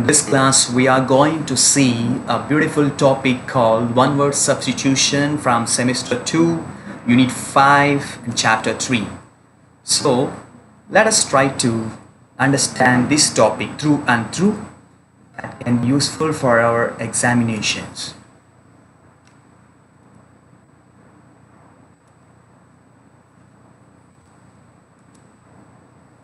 this class we are going to see a beautiful topic called one word substitution from semester 2 unit 5 and chapter 3. So let us try to understand this topic through and through and useful for our examinations.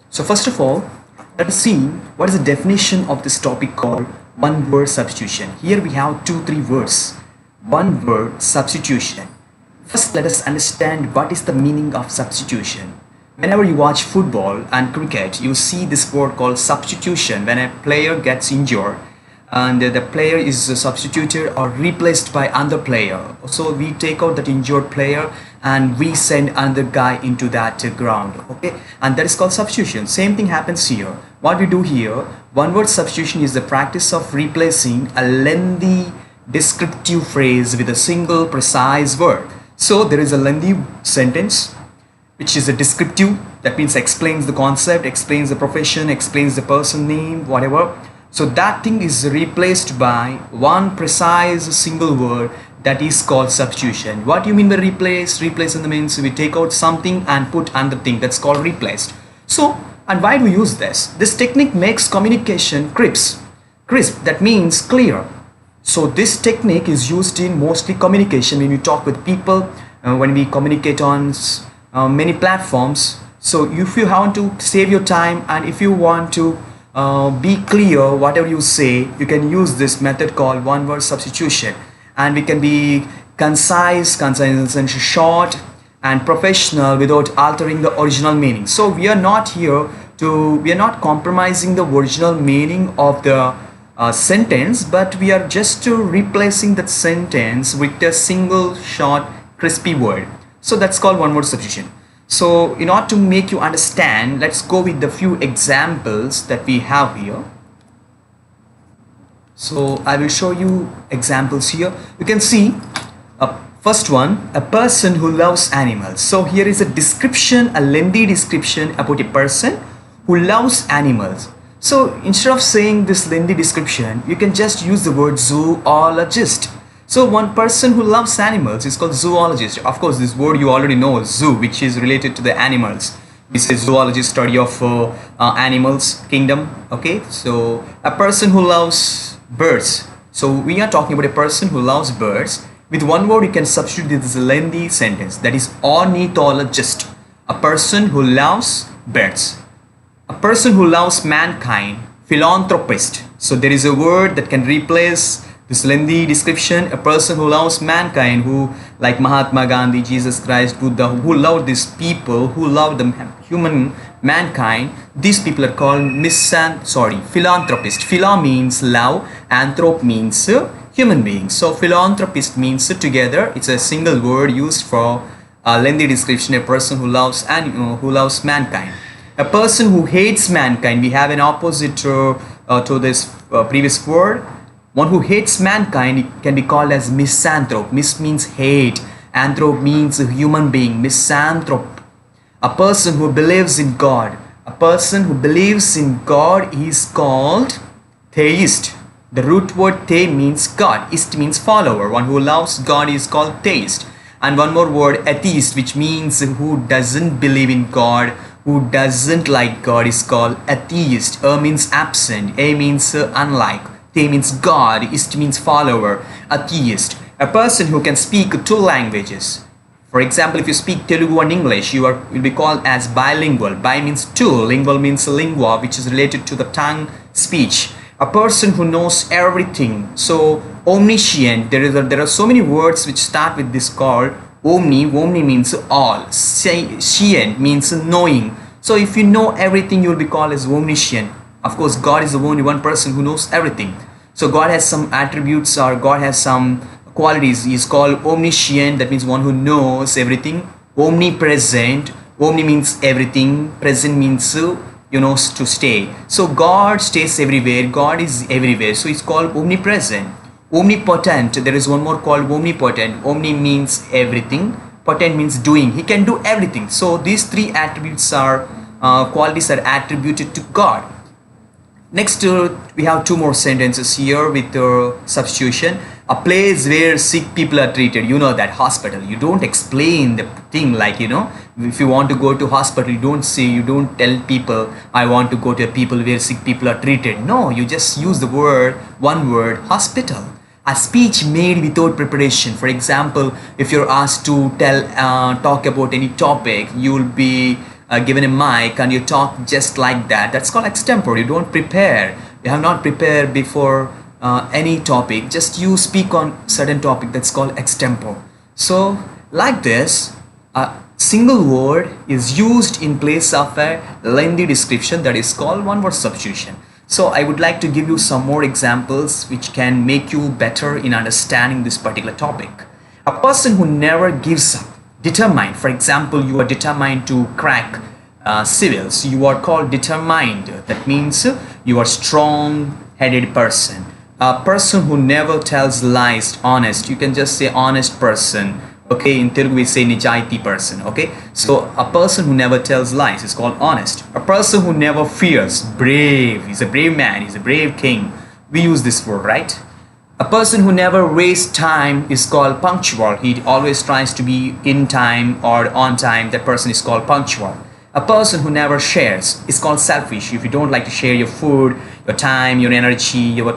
So first of all, let us see what is the definition of this topic called one word substitution. Here we have 2-3 words. One word substitution. First, let us understand what is the meaning of substitution. Whenever you watch football and cricket, you see this word called substitution. When a player gets injured and the player is substituted or replaced by another player. So we take out that injured player and we send another guy into that ground. Okay, and that is called substitution. Same thing happens here. What we do here, one word substitution is the practice of replacing a lengthy descriptive phrase with a single precise word. So there is a lengthy sentence which is a descriptive, that means explains the concept, explains the profession, explains the person name, whatever. So that thing is replaced by one precise single word, that is called substitution. What do you mean by replace? Replace in the means we take out something and put another thing, that's called replaced. So, and why do we use this? This technique makes communication crisp, that means clear. So this technique is used in mostly communication when you talk with people, when we communicate on many platforms. So if you want to save your time and if you want to be clear whatever you say, you can use this method called one word substitution. And we can be concise and short and professional without altering the original meaning. So we are not compromising the original meaning of the sentence, but we are just replacing that sentence with a single short crispy word. So that's called one word substitution. So in order to make you understand, let's go with the few examples that we have here. So I will show you examples here. You can see first one, a person who loves animals. So here is a description, a lengthy description about a person who loves animals. So instead of saying this lengthy description, you can just use the word zoologist. So one person who loves animals is called zoologist. Of course, this word you already know, zoo, which is related to the animals. We say zoologist, study of animals, kingdom. Okay, so a person who loves birds. So we are talking about a person who loves birds. With one word, you can substitute this lengthy sentence. That is ornithologist. A person who loves birds. A person who loves mankind. Philanthropist. So there is a word that can replace this lengthy description. A person who loves mankind, who like Mahatma Gandhi, Jesus Christ, Buddha, who loved these people, who loved the mankind. These people are called philanthropist. Phila means love, anthrop means human being. So philanthropist means together. It's a single word used for a lengthy description. A person who loves mankind. A person who hates mankind. We have an opposite to this previous word. One who hates mankind can be called as misanthrope. Mis means hate. Anthrop means a human being. Misanthrope. A person who believes in God. A person who believes in God is called theist. The root word the means God. Ist means follower. One who loves God is called theist. And one more word, atheist, which means who doesn't believe in God, who doesn't like God, is called atheist. A means absent. A means unlike. The means God, ist means follower, atheist. A person who can speak 2 languages. For example, if you speak Telugu and English, you will be called as bilingual. Bi means 2, lingual means lingua, which is related to the tongue speech. A person who knows everything. So omniscient, there are so many words which start with this called omni. Omni means all. Scient means knowing. So if you know everything, you will be called as omniscient. Of course, God is the only one person who knows everything. So God has some attributes, or God has some qualities. He is called omniscient, that means one who knows everything. Omnipresent. Omni means everything. Present means to stay. So God stays everywhere. God is everywhere. So it's called omnipresent. Omnipotent. There is one more called omnipotent. Omni means everything. Potent means doing. He can do everything. So these 3 attributes are qualities are attributed to God. Next, we have two more sentences here with substitution. A place where sick people are treated. You know that hospital. You don't explain the thing like, if you want to go to hospital, you don't tell people, I want to go to a people where sick people are treated. No, you just use the one word, hospital. A speech made without preparation. For example, if you're asked to talk about any topic, you'll be given a mic and you talk just like that. That's called extempore. You don't prepare. You have not prepared before any topic. Just you speak on certain topic. That's called extempore. So like this, a single word is used in place of a lengthy description. That is called one word substitution. So I would like to give you some more examples which can make you better in understanding this particular topic. A person who never gives up. Determined. For example, you are determined to crack civils. You are called determined. That means you are strong-headed person. A person who never tells lies, honest. You can just say honest person. Okay, in Telugu we say nijaiti person. Okay, so a person who never tells lies is called honest. A person who never fears, brave. He's a brave man. He's a brave king. We use this word, right? A person who never wastes time is called punctual. He always tries to be in time or on time. That person is called punctual. A person who never shares is called selfish. If you don't like to share your food, your time, your energy, your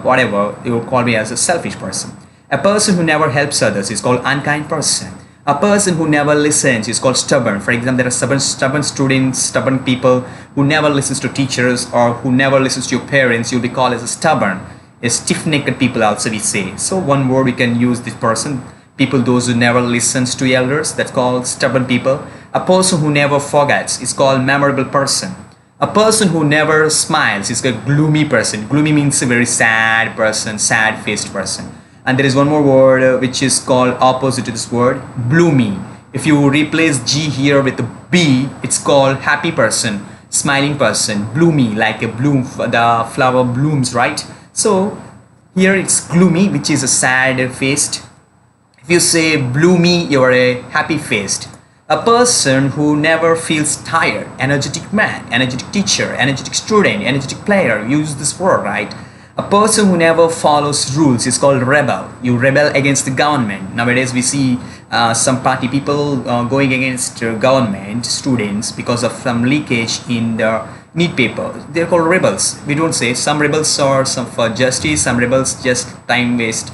whatever, you will call me as a selfish person. A person who never helps others is called unkind person. A person who never listens is called stubborn. For example, there are stubborn students, stubborn people who never listens to teachers or who never listens to your parents. You'll be called as a stubborn. A stiff-necked people also we say. So one word we can use this person. People, those who never listens to elders, that's called stubborn people. A person who never forgets is called memorable person. A person who never smiles is a gloomy person. Gloomy means a very sad person, sad-faced person. And there is one more word which is called opposite to this word, bloomy. If you replace G here with a B, it's called happy person, smiling person, bloomy, like a bloom, the flower blooms, right? So here it's gloomy, which is a sad-faced. If you say bloomy, you are a happy-faced. A person who never feels tired, energetic man, energetic teacher, energetic student, energetic player, use this word, right? A person who never follows rules is called rebel. You rebel against the government. Nowadays we see some party people going against government students because of some leakage in the neat paper. They're called rebels. We don't say some rebels are some for justice, some rebels just time waste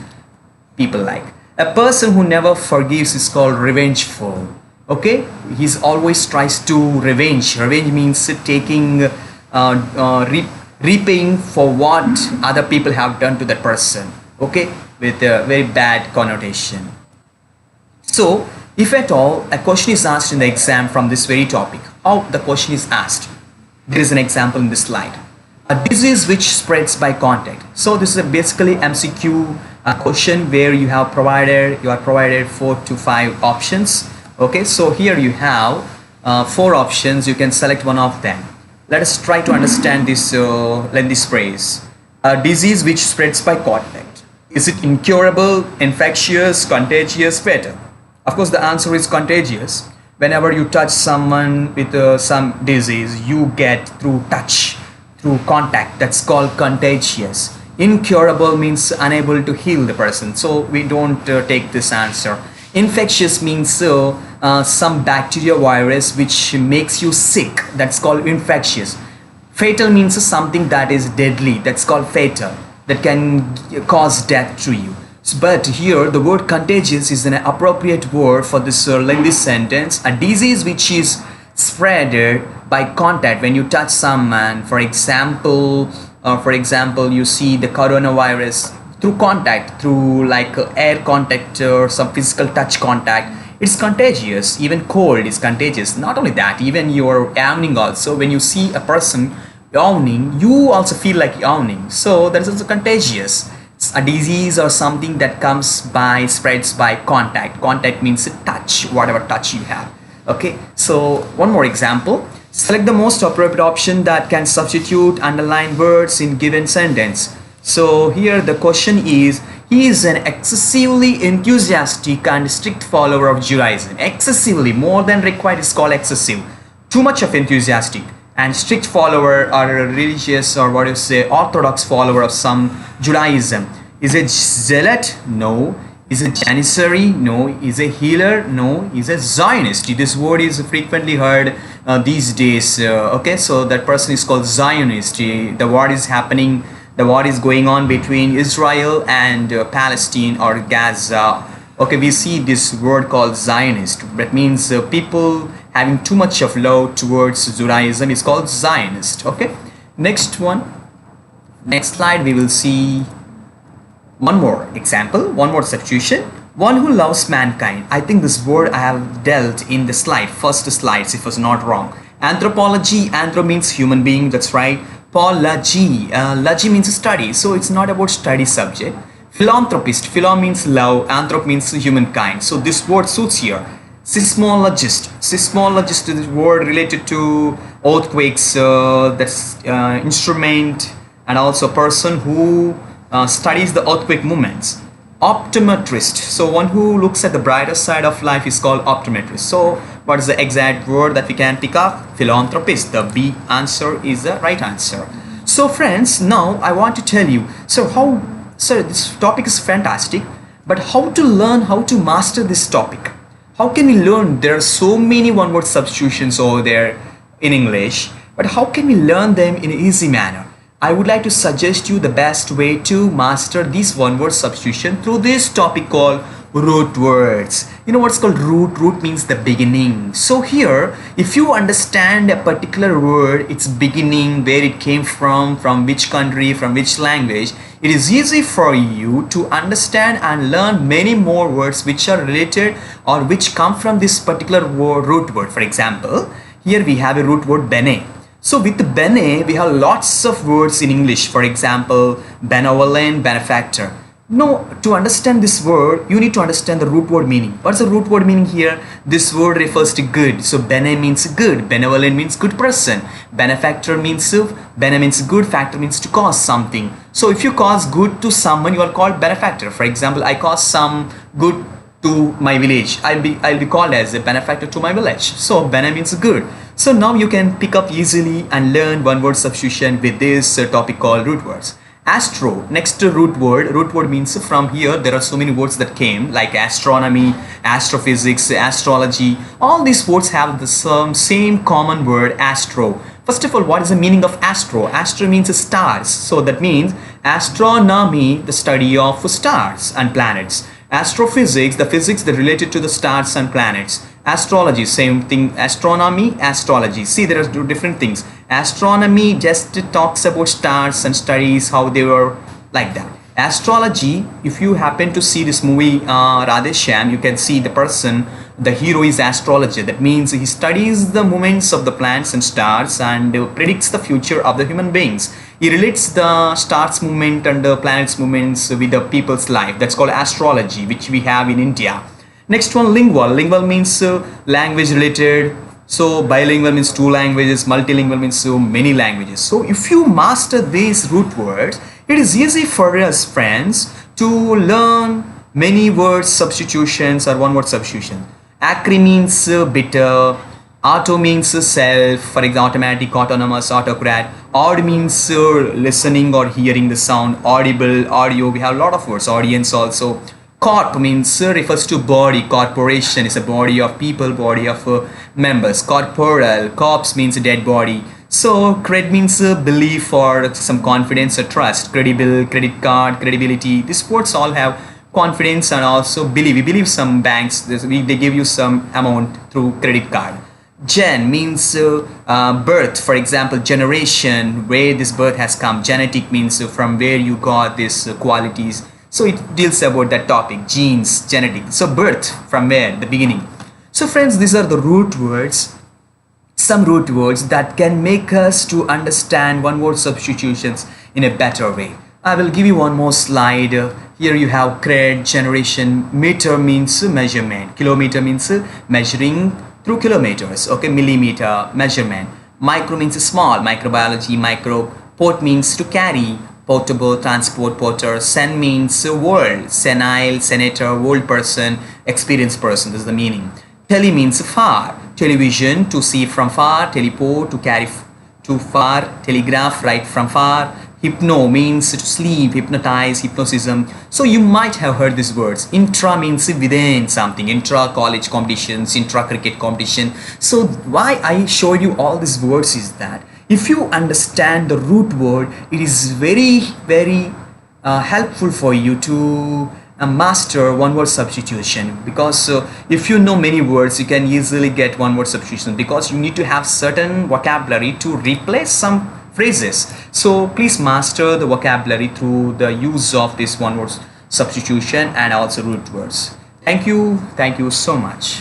people like. A person who never forgives is called revengeful. Okay, he's always tries to revenge. Revenge means taking repaying for what other people have done to that person, okay, with a very bad connotation. So if at all a question is asked in the exam from this very topic, how the question is asked, there is an example in this slide. A disease which spreads by contact. So this is a basically MCQ question where you are provided 4 to 5 options. Okay, so here you have 4 options. You can select one of them. Let us try to understand this lengthy phrase. A disease which spreads by contact. Is it incurable, infectious, contagious, fatal? Of course, the answer is contagious. Whenever you touch someone with some disease, you get through touch, through contact. That's called contagious. Incurable means unable to heal the person. So we don't take this answer. Infectious means some bacteria virus which makes you sick. That's called infectious. Fatal means something that is deadly. That's called fatal. That can cause death to you. But here the word contagious is an appropriate word for this lengthy sentence. A disease which is spread by contact when you touch someone. For example, you see the coronavirus through contact, through like air contact or some physical touch contact. It's contagious. Even cold is contagious. Not only that, even your yawning also. When you see a person yawning, you also feel like yawning. So that is also contagious. It's a disease or something that spreads by contact. Contact means touch, whatever touch you have. Okay, so one more example. Select the most appropriate option that can substitute underlined words in given sentence. So here the question is, he is an excessively enthusiastic and strict follower of Judaism. Excessively, more than required is called excessive. Too much of enthusiastic and strict follower or a religious, or what you say, orthodox follower of some Judaism. Is a zealot? No. Is a janissary? No. Is a healer? No. Is a Zionist? This word is frequently heard these days. Okay, so that person is called Zionist. The war is happening. The war is going on between Israel and Palestine or Gaza. Okay, we see this word called Zionist. That means people having too much of love towards Judaism is called Zionist. Okay, next one. Next slide, we will see one more example, one more substitution. One who loves mankind. I think this word I have dealt in the first slides, if I was not wrong. Anthropology, anthro means human being, that's right. Pology, logy means study, so it's not about study subject. Philanthropist, philo means love, anthrop means humankind, so this word suits here. Seismologist, seismologist is a word related to earthquakes, that's instrument, and also a person who studies the earthquake movements. Optometrist, so one who looks at the brighter side of life is called optometrist. So what is the exact word that we can pick up? Philanthropist. The B answer is the right answer. So friends, now I want to tell you, so this topic is fantastic, but how to learn, how to master this topic? How can we learn? There are so many one word substitutions over there in English, but how can we learn them in an easy manner? I would like to suggest you the best way to master this one word substitution through this topic called root words. You know what's called root? Root means the beginning. So here, if you understand a particular word, its beginning, where it came from which country, from which language, it is easy for you to understand and learn many more words which are related or which come from this particular root word. For example, here we have a root word bene. So with bene, we have lots of words in English. For example, benevolent, benefactor. No, to understand this word, you need to understand the root word meaning. What's the root word meaning here? This word refers to good. So bene means good. Benevolent means good person. Benefactor means bene means good. Factor means to cause something. So if you cause good to someone, you are called benefactor. For example, I cause some good to my village. I'll be called as a benefactor to my village. So bene means good. So now you can pick up easily and learn one word substitution with this topic called root words. Astro, next to root word. Root word means from here there are so many words that came like astronomy, astrophysics, astrology. All these words have the same common word, astro. First of all, what is the meaning of astro? Astro means stars. So that means astronomy, the study of stars and planets. Astrophysics, the physics that related to the stars and planets. Astrology, same thing. Astronomy, astrology. See, there are two different things. Astronomy just talks about stars and studies how they were like that. Astrology, if you happen to see this movie Radheshyam, you can see the person, the hero is astrologer. That means he studies the movements of the planets and stars and predicts the future of the human beings. He relates the stars movement and the planets movements with the people's life. That's called astrology, which we have in India. Next one, lingual. Lingual means language related. So bilingual means two languages, multilingual means so many languages. So if you master these root words, it is easy for us, friends, to learn many words substitutions or one word substitution. Acre means bitter. Auto means self, for example, automatic, autonomous, autocrat. Odd means listening or hearing the sound. Audible, audio, we have a lot of words. Audience also. Corp means refers to body. Corporation is a body of people, body of members. Corporal, corpse means a dead body. So cred means belief or some confidence or trust. Credible, credit card, credibility. These words all have confidence and also believe. We believe some banks, they give you some amount through credit card. Gen means birth, for example, generation, where this birth has come. Genetic means from where you got these qualities. So it deals about that topic, genes, genetic. So birth, from where, the beginning. So friends, these are the root words, some root words that can make us to understand one word substitutions in a better way. I will give you one more slide. Here you have cred, generation, meter means measurement, kilometer means measuring through kilometers, okay, millimeter, measurement. Micro means small, microbiology, micro. Port means to carry, portable, transport, porter. Sen means world, senile, senator, old person, experienced person, this is the meaning. Tele means far, television, to see from far, teleport, to carry to far, telegraph, right from far. Hypno means to sleep, hypnotize, hypnotism. So you might have heard these words. Intra means within something, intra college competitions, intra cricket competition. So why I showed you all these words is that if you understand the root word, it is very helpful for you to master one word substitution, because if you know many words you can easily get one word substitution, because you need to have certain vocabulary to replace some phrases. So please master the vocabulary through the use of this one word substitution and also root words. Thank you so much.